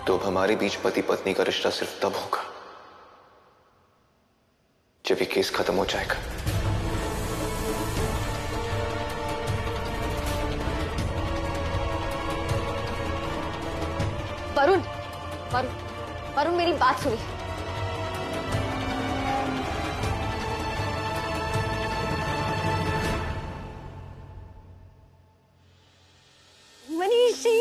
तो अब हमारे बीच पति पत्नी का रिश्ता सिर्फ तब होगा जब ये केस खत्म हो जाएगा। वरुण, वरुण, वरुण मेरी बात सुनिए। मनीषी,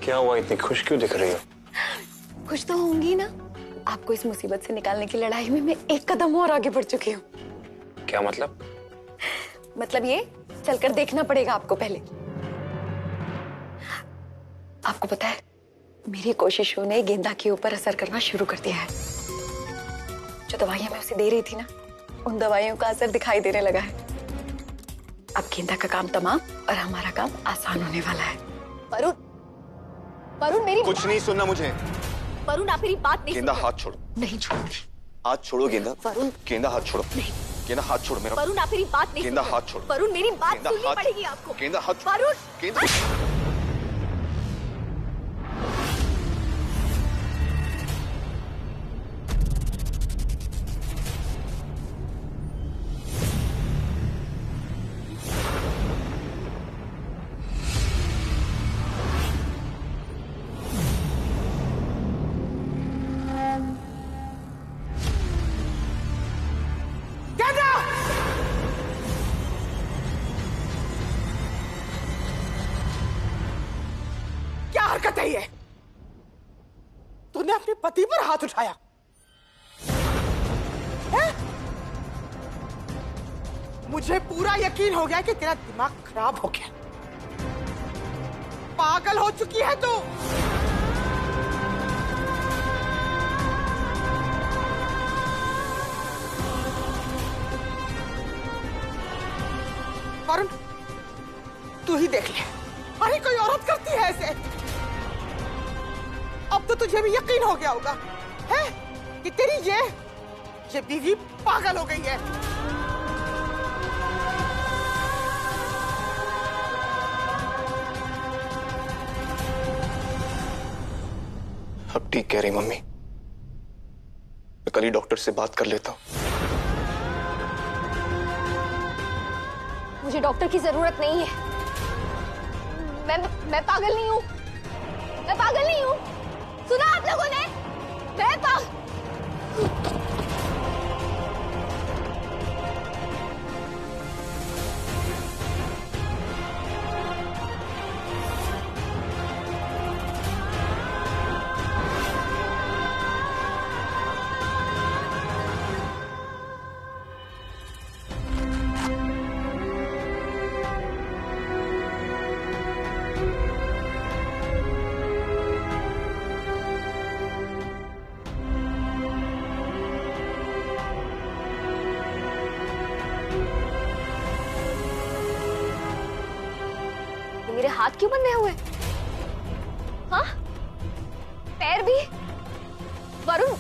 क्या हुआ, इतनी खुश क्यों दिख रही हो? खुश तो होंगी ना। आपको इस मुसीबत से निकालने की लड़ाई में मैं एक कदम और आगे बढ़ चुकी हूँ। क्या मतलब? मतलब ये, चलकर देखना पड़ेगा आपको पहले। आपको पता है, मेरी कोशिशों ने गेंदा के ऊपर असर करना शुरू कर दिया है। जो दवाइयां मैं उसे दे रही थी ना, उन दवाइयों का असर दिखाई देने लगा है। अब गेंदा का काम तमाम और हमारा काम आसान होने वाला है। वरुण, वरुण मेरी कुछ नहीं सुनना मुझे। वरुण आप मेरी बात नहीं गेंदा सुन हाथ छोड़ो। नहीं छोड़ूंगी। हाथ छोड़ो गेंदा। वरुण, गेंदा हाथ छोड़ो। नहीं। गेंदा हाथ छोड़ो मेरा। वरुण आप मेरी बात नहीं गेंदा सुन हाथ छोड़ो। वरुण मेरी बात गेंदा सुननी हाथ- पड़ेगी आपको। गेंदा हाथ वरुण, गेंदा क्या हरकत है ये? तूने अपने पति पर हाथ उठाया है? मुझे पूरा यकीन हो गया कि तेरा दिमाग खराब हो गया। पागल हो चुकी है तू। वरुण, तू ही देख ले। अरे कोई औरत करती है ऐसे? अब तो तुझे भी यकीन हो गया होगा है कि तेरी ये बीवी पागल हो गई है। अब ठीक कह रही मम्मी। मैं कल ही डॉक्टर से बात कर लेता हूँ। मुझे डॉक्टर की जरूरत नहीं है। मैं पागल नहीं हूँ। मैं पागल नहीं हूँ। सुना आप लोगों ने? मैं पागल मेरे हाथ क्यों बंधे हुए? हाँ? पैर भी? वरुण,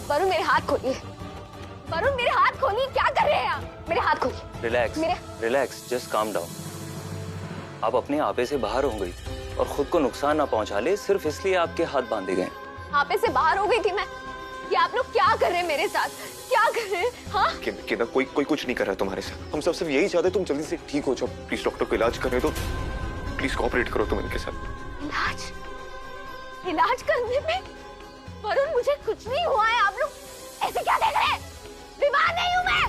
वरुण मेरे हाथ खोलिए। वरुण मेरे हाथ खोलिए। क्या कर रहे हैं आप? मेरे हाथ खोलिए। Relax, relax, just calm down. आप अपने आपे से बाहर हो गई और खुद को नुकसान ना पहुंचा ले सिर्फ इसलिए आपके हाथ बांधे गए। आपे से बाहर हो गई थी मैं। ये आप लोग क्या कर रहे हैं मेरे साथ? क्या कर रहे हैं? हाँ? गेंदा कोई कुछ नहीं कर रहा तुम्हारे साथ। हम सब सिर्फ यही चाहते तुम जल्दी से ठीक हो जाओ। प्लीज डॉक्टर को इलाज कर रहे हो तो प्लीज कोऑपरेट करो तुम इनके साथ। इलाज? इलाज करने में? वरुण मुझे कुछ नहीं हुआ है। आप लोग ऐसे क्या देख रहे हैं? बीमार नहीं हूँ मैं।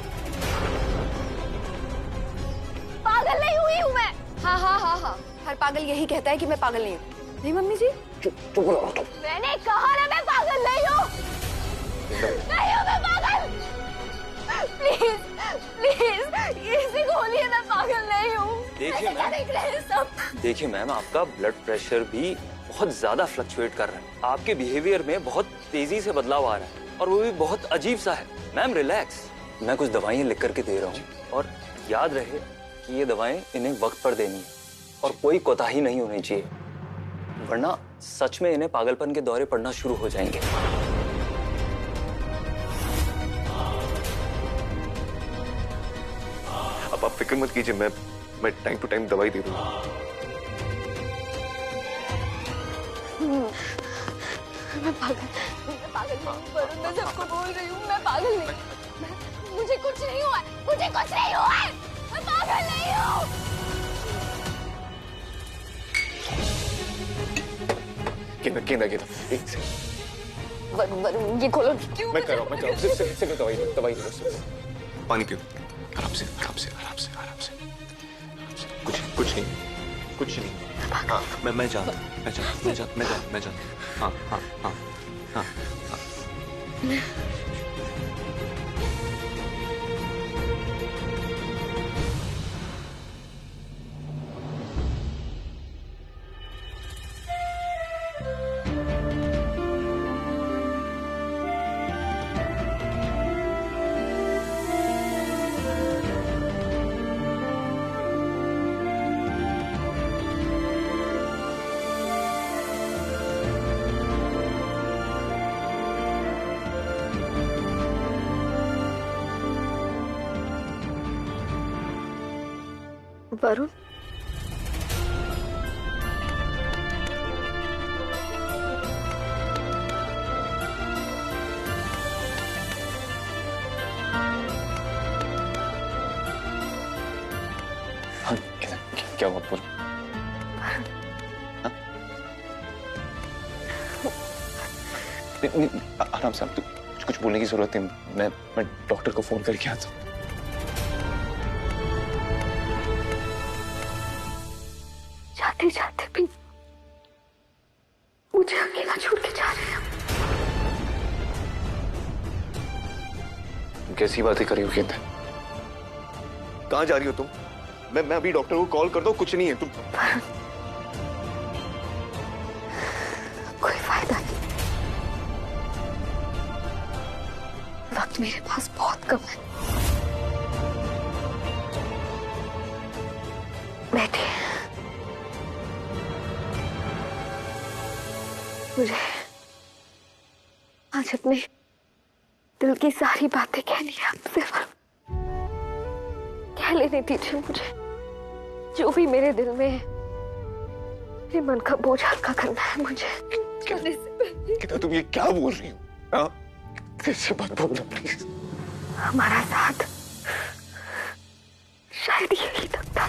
पागल नहीं हुई हूँ मैं। हाँ हाँ हाँ हाँ, हर पागल यही कहता है कि मैं पागल नहीं हूँ। नहीं मम्मी जी? चुप रहो तुम। मैंने कहा ना मैं पागल नहीं हूँ। नहीं हूँ मैं पागल। प्लीज प्लीज इसे खोलिए, मैं पागल नहीं हूँ। देखिए क्या देख रहे हैं सब? देखिए मैम, आपका ब्लड प्रेशर भी बहुत ज्यादा फ्लक्चुएट कर रहा है। आपके बिहेवियर में बहुत तेजी से बदलाव आ रहा है और वो भी बहुत अजीब सा है। मैम रिलैक्स, मैं कुछ दवाइयाँ लिख करके दे रहा हूँ और याद रहे कि ये दवाएं इन्हें वक्त पर देनी है और कोई कोताही नहीं होनी चाहिए, वरना सच में इन्हें पागलपन के दौरे पड़ना शुरू हो जाएंगे। अब आप फिक्र मत कीजिए, मैं टाइम टू टाइम दवाई दे दूंगा। मैं पागल नहीं हूँ वरुण, मैं सबको बोल रही हूँ, मैं पागल नहीं, मुझे कुछ नहीं हुआ, मुझे कुछ नहीं हुआ, मैं पागल नहीं हूँ। गेंदा एक से वरुण ये खोलो। क्यों? मैं कर रहा हूँ सिर्फ दवाई दो पानी पियो आराम से कुछ नहीं हाँ मैं जानता हाँ वरुण हाँ क्या हुआ बोल आराम से तू कुछ बोलने की जरूरत नहीं मैं डॉक्टर को फोन करके आता हूँ जाते जाते भी मुझे अकेला छोड़ के जा रहे हो। कैसी बातें कर रही हो गेंदा कहाँ जा रही हो तुम मैं अभी डॉक्टर को कॉल करता हूँ कुछ नहीं है तुम कोई फायदा नहीं, वक्त मेरे पास बहुत कम है। बैठिए, मुझे आज अपने दिल की सारी बातें कहनी है आपसे। कह लेने दीजिए मुझे, जो भी मेरे दिल में है, मेरे मन का बोझ हल्का करना है मुझे। करने से पहले कितना तुम ये क्या बोल रही हो हाँ कैसे बात बोलना प्लीज हमारा साथ शायद यही तक था।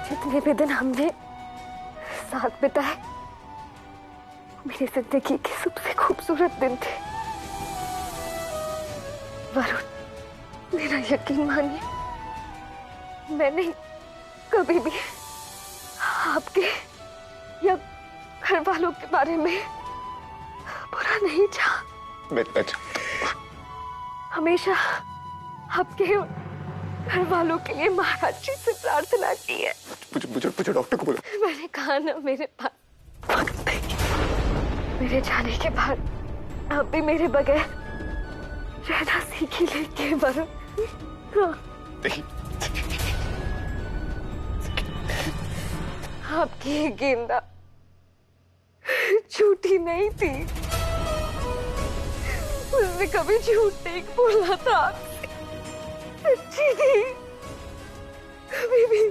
जितने भी दिन हमने साथ बिताए मेरी जिंदगी के सबसे खूबसूरत दिन थे। वरुण, मेरा यकीन मानिए, मैंने कभी भी आपके या घर वालों के बारे में बुरा नहीं चाहा। मैं हमेशा आपके घर वालों के लिए महाराज जी से प्रार्थना की है। मुझे डॉक्टर को बोला मैंने कहा ना मेरे पास वक्त नहीं। मेरे जाने के बाद आप भी मेरे बगैर रहना सीख ही लेंगे वरुण। नहीं आपकी ये गेंदा झूठी नहीं थी, उसने कभी झूठ नहीं बोला था आपसे, सच्ची थी, कभी भी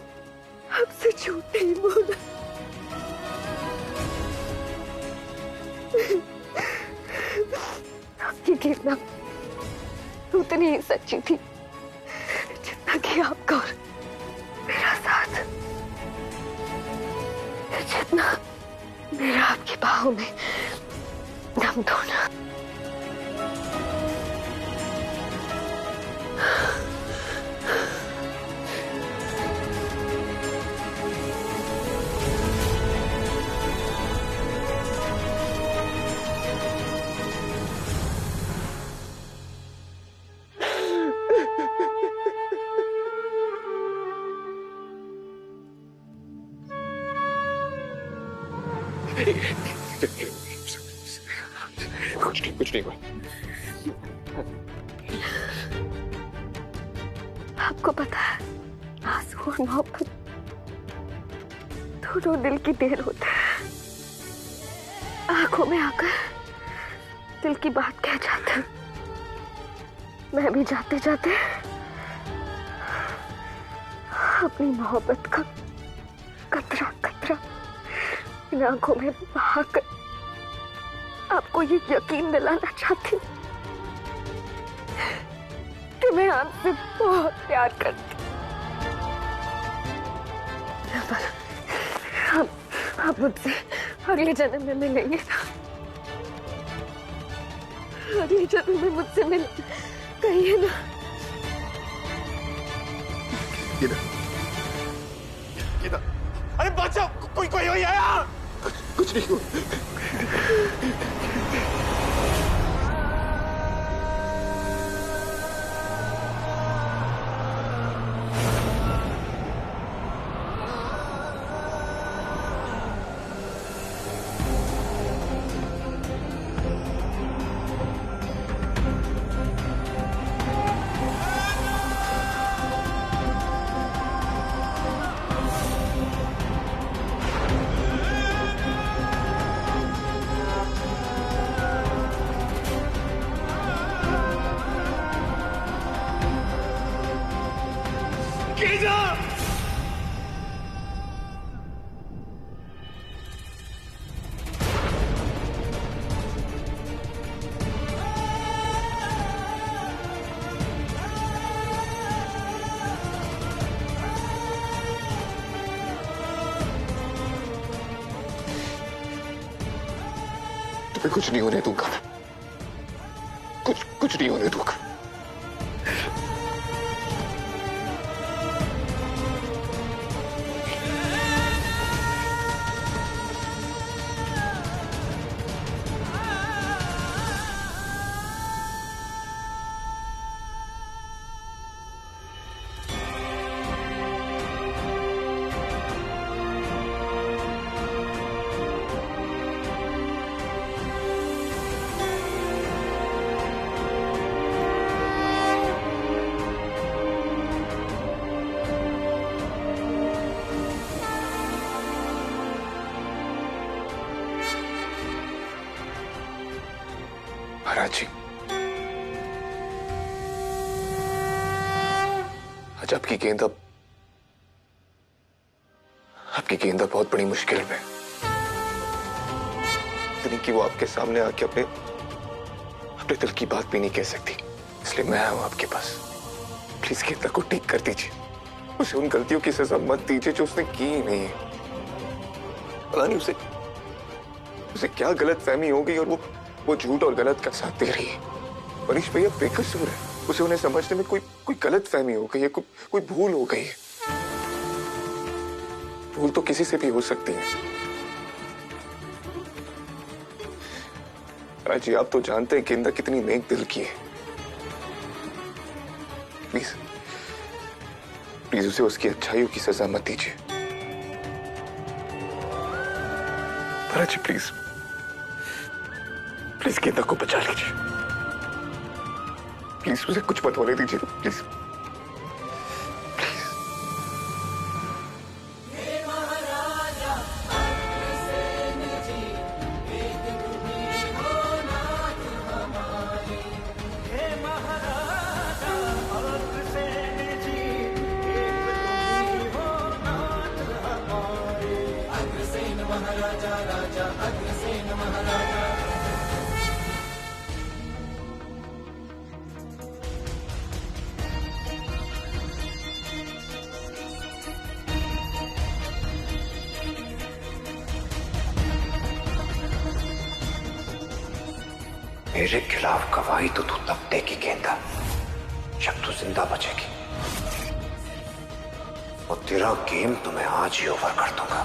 आपसे झूठ नहीं बोला। आपकी गेंदा उतनी ही सच्ची थी जितना कि आपका और मेरा साथ, जितना मेरा आपकी बाहों में दम धोना। कुछ नहीं हुआ। आपको पता है, आंसू और मोहब्बत दोनों दिल की देर होते हैं। आंखों में आकर दिल की बात कह जाते हैं। मैं भी जाते जाते अपनी मोहब्बत का कतरा कतरा इन आंखों में बहाकर आपको ये यकीन दिलाना चाहती हूँ कि मैं आपसे बहुत प्यार करती हूँ। आप मुझसे अगले जन्म में मिलेंगे ना? अगले जन्म में मुझसे मिल कहिए ना। गीता, अरे बचाओ, कोई आया। कुछ नहीं हुआ। तुम्हें कुछ नहीं होने दूंगा। कुछ नहीं होने दूंगा। महाराज जी, आज आपकी गेंद बहुत बड़ी मुश्किल में, इतनी कि वो आपके सामने आके अपने दिल की बात भी नहीं कह सकती। इसलिए मैं आया हूं आपके पास। प्लीज गेंदा को ठीक कर दीजिए। उसे उन गलतियों की सजा मत दीजिए जो उसने की ही नहीं है। पता नहीं उसे क्या गलत फहमी हो गई और वो झूठ और गलत का साथ दे रही है। मनीष भैया बेकसूर है। उसे उन्हें समझने में कोई गलत फहमी हो गई है, कोई भूल हो गई है। भूल तो किसी से भी हो सकती है। राजी, आप तो जानते हैं गेंदा कितनी नेक दिल की है। प्लीज उसे उसकी अच्छाइयों की सजा मत दीजिए। राजी प्लीज गेंदा को बचा लीजिए। प्लीज उसे कुछ मत होने दीजिए। प्लीज। मेरे खिलाफ गवाही तो तू तब देगी गेंदा जब तू जिंदा बचेगी, और तेरा गेम तो मैं आज ही ओवर कर दूंगा।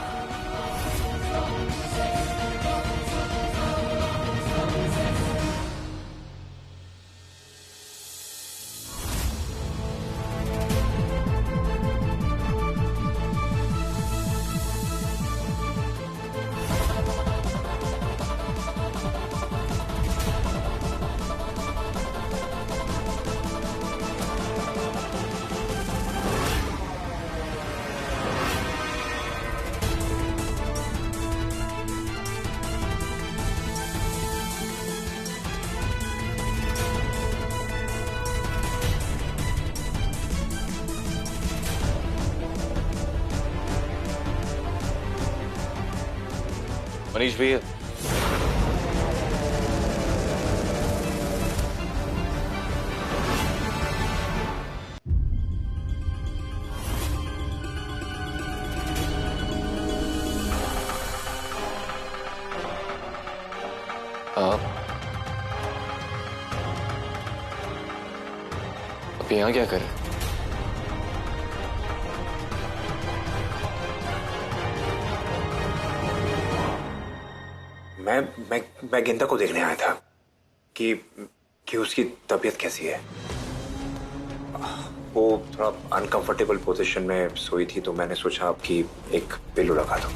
मनीष भैया, आप यहाँ क्या करें? मैं गेंदा को देखने आया था कि उसकी तबीयत कैसी है। वो थोड़ा अनकंफर्टेबल पोजीशन में सोई थी, तो मैंने सोचा आपकी एक पिलो लगा दूं।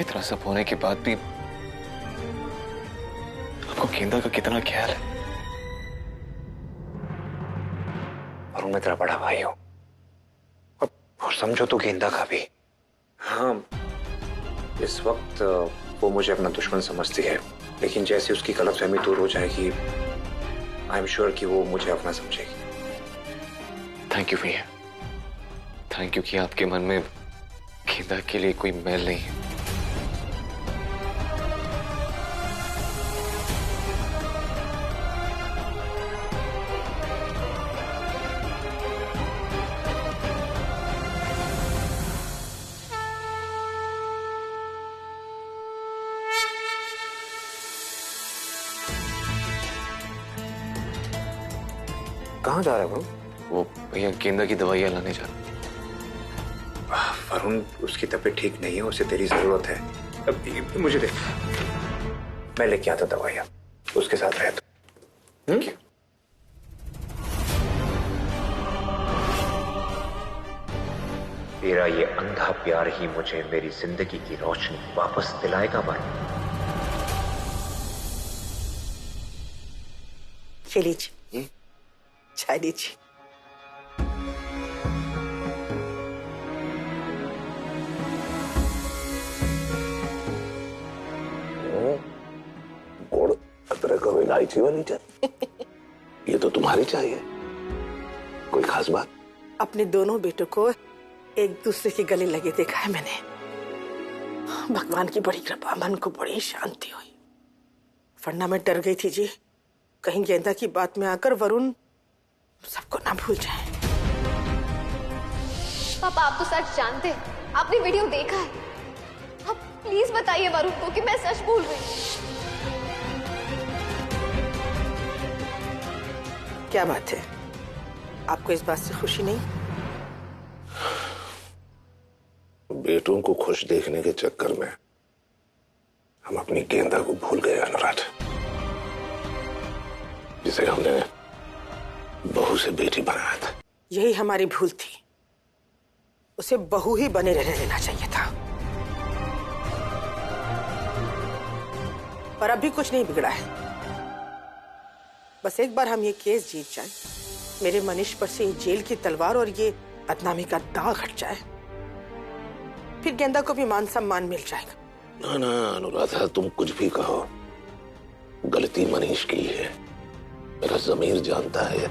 इतना सब होने के बाद भी आपको गेंदा का कितना ख्याल है? और मैं तेरा बड़ा भाई हूं, और समझो तो गेंदा का भी। हाँ, इस वक्त वो मुझे अपना दुश्मन समझती है, लेकिन जैसे उसकी गलतफहमी दूर हो जाएगी, आई एम श्योर कि वो मुझे अपना समझेगी। थैंक यू भैया, थैंक यू कि आपके मन में गेंदा के लिए कोई मैल नहीं है। कहाँ जा रहा है वो भैया गेंदा की दवाइयाँ लाने जा रहा। वरुण, उसकी तबीयत ठीक नहीं है, उसे तेरी जरूरत है। अब मुझे देख, मैं लेके आता दवाइयाँ, उसके साथ रह तू। तेरा ये अंधा प्यार ही मुझे मेरी जिंदगी की रोशनी वापस दिलाएगा वरुण। चलिए जी, चाय लीजिए। गुड़, अदरक और इलायची वाली चाय। ये तो तुम्हारी चाय है, कोई खास बात? अपने दोनों बेटों को एक दूसरे के गले लगे देखा है मैंने। भगवान की बड़ी कृपा, मन को बड़ी शांति हुई, वरना मैं डर गई थी जी, कहीं गेंदा की बात में आकर वरुण सबको ना भूल जाए। पापा, आप तो सच जानते हैं, आपने वीडियो देखा है। आप प्लीज बताइए वरुण को कि मैं सच बोल रही हूँ। क्या बात है, आपको इस बात से खुशी नहीं? बेटों को खुश देखने के चक्कर में हम अपनी गेंदा को भूल गए अनुराध, जिसे हमने बहू से बेटी बनाया था। यही हमारी भूल थी, उसे बहू ही बने रहने देना चाहिए था। पर अभी कुछ नहीं बिगड़ा है, बस एक बार हम ये केस जीत जाए, मेरे मनीष पर से ये जेल की तलवार और ये बदनामी का दाग हट जाए, फिर गेंदा को भी मान सम्मान मिल जाएगा। ना ना अनुराधा, तुम कुछ भी कहो, गलती मनीष की है, मेरा ज़मीर जानता है।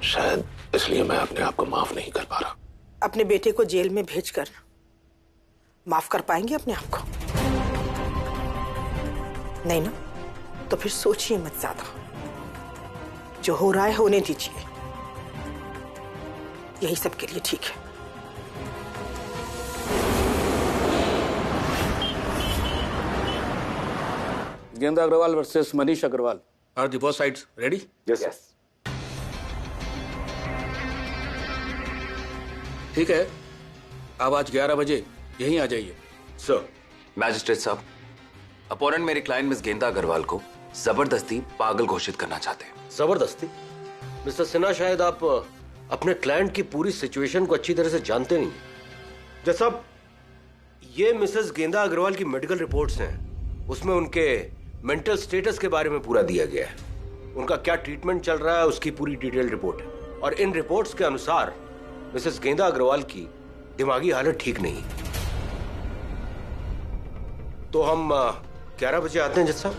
शायद इसलिए मैं अपने आप को माफ नहीं कर पा रहा। अपने बेटे को जेल में भेजकर माफ कर पाएंगे अपने आप को? नहीं ना, तो फिर सोचिए मत ज्यादा, जो हो रहा है होने दीजिए, यही सबके लिए ठीक है। Genda Agarwal versus Manish Agarwal. Are the both sides ready? Yes. ठीक है, आप आज 11 बजे यहीं आ जाइए। सर। मैजिस्ट्रेट साहब, अपोनेंट मेरी क्लाइंट मिस गेंदा अग्रवाल को जबरदस्ती पागल घोषित करना चाहते हैं। जबरदस्ती? मिस्टर सिन्हा, शायद आप अपने क्लाइंट की पूरी सिचुएशन को अच्छी तरह से जानते नहीं। जज साहब, ये मिसेस गेंदा अग्रवाल की मेडिकल रिपोर्ट्स हैं, उसमें उनके मेंटल स्टेटस के बारे में पूरा दिया गया है। उनका क्या ट्रीटमेंट चल रहा है उसकी पूरी डिटेल रिपोर्ट है। और इन रिपोर्ट्स के अनुसार मिसेस गेंदा अग्रवाल की दिमागी हालत ठीक नहीं है। तो हम 11 बजे आते हैं जज साहब।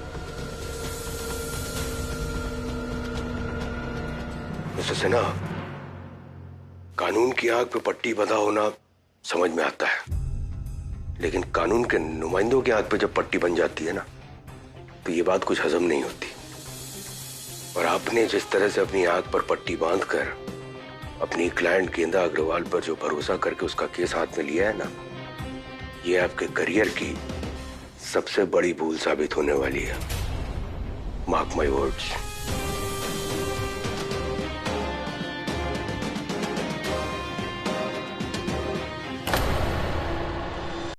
मिसेस सिन्हा, कानून की आग पे पट्टी बंधा होना समझ में आता है, लेकिन कानून के नुमाइंदों की आग पे जब पट्टी बन जाती है ना, तो ये बात कुछ हजम नहीं होती। और आपने जिस तरह से अपनी आग पर पट्टी बांधकर अपनी क्लाइंट गेंदा अग्रवाल पर जो भरोसा करके उसका केस हाथ में लिया है ना, ये आपके करियर की सबसे बड़ी भूल साबित होने वाली है। Mark my words.